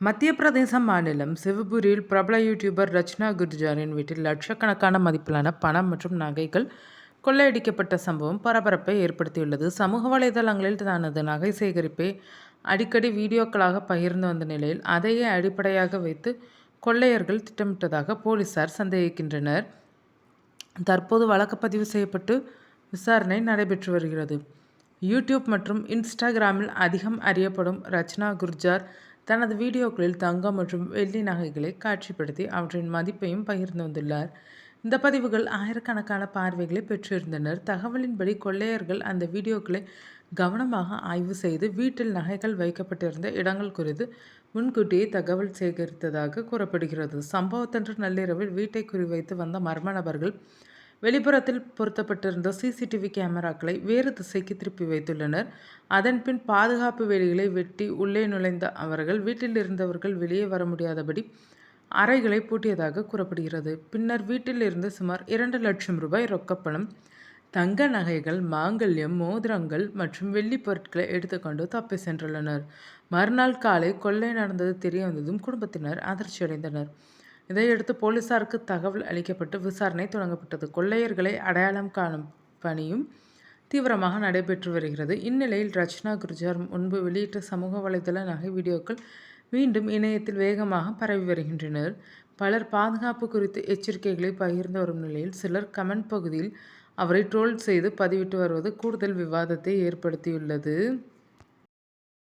மத்திய பிரதேச மாநிலம் சிவபுரியில் பிரபல யூடியூபர் ரச்சனா குர்ஜாரின் வீட்டில் லட்சக்கணக்கான மதிப்பிலான பணம் மற்றும் நகைகள் கொள்ளையடிக்கப்பட்ட சம்பவம் பரபரப்பை ஏற்படுத்தியுள்ளது. சமூக வலைதளங்களில் தனது நகை சேகரிப்பை அடிக்கடி வீடியோக்களாக பகிர்ந்து வந்த நிலையில் அதையே அடிப்படையாக வைத்து கொள்ளையர்கள் திட்டமிட்டதாக போலீசார் சந்தேகிக்கின்றனர். தற்போது வழக்கு பதிவு செய்யப்பட்டு விசாரணை நடைபெற்று வருகிறது. யூடியூப் மற்றும் இன்ஸ்டாகிராமில் அதிகம் அறியப்படும் ரச்சனா குர்ஜார் தனது வீடியோக்களில் தங்கம் மற்றும் வெள்ளி நகைகளை காட்சிப்படுத்தி அவற்றின் மதிப்பையும் பகிர்ந்து வந்துள்ளார். இந்த பதிவுகள் ஆயிரக்கணக்கான பார்வைகளை பெற்றிருந்தனர். தகவலின்படி கொள்ளையர்கள் அந்த வீடியோக்களை கவனமாக ஆய்வு செய்து வீட்டில் நகைகள் வைக்கப்பட்டிருந்த இடங்கள் குறித்து முன்கூட்டியே தகவல் சேகரித்ததாக கூறப்படுகிறது. சம்பவத்தன்று நள்ளிரவில் வீட்டை குறிவைத்து வந்த மர்ம நபர்கள் வெளிப்புறத்தில் பொருத்தப்பட்டிருந்த சிசிடிவி கேமராக்களை வேறு திசைக்கு திருப்பி வைத்துள்ளனர். அதன்பின் பாதுகாப்பு வேலிகளை வெட்டி உள்ளே நுழைந்த அவர்கள் வீட்டில் இருந்தவர்கள் வெளியே வர முடியாதபடி அறைகளை பூட்டியதாக கூறப்படுகிறது. பின்னர் வீட்டில் இருந்து சுமார் 2 லட்சம் ரூபாய் ரொக்கப்பணம், தங்க நகைகள், மாங்கல்யம், மோதிரங்கள் மற்றும் வெள்ளி பொருட்களை எடுத்துக்கொண்டு தப்பி சென்றுள்ளனர். மறுநாள் காலை கொள்ளை நடந்தது தெரிய வந்ததும் குடும்பத்தினர் அதிர்ச்சியடைந்தனர். இதையடுத்து போலீசாருக்கு தகவல் அளிக்கப்பட்டு விசாரணை தொடங்கப்பட்டது. கொள்ளையர்களை அடையாளம் காணும் பணியும் தீவிரமாக நடைபெற்று வருகிறது. இந்நிலையில் ரச்சனா குர்ஜார் முன்பு வெளியிட்ட சமூக வலைதள நகை வீடியோக்கள் மீண்டும் இணையத்தில் வேகமாக பரவி வருகின்றனர். பலர் பாதுகாப்பு குறித்து எச்சரிக்கைகளை பகிர்ந்து வரும் நிலையில் சிலர் கமெண்ட் பகுதியில் அவரை ட்ரோல் செய்து பதிவிட்டு வருவது கூடுதல் விவாதத்தை ஏற்படுத்தியுள்ளது.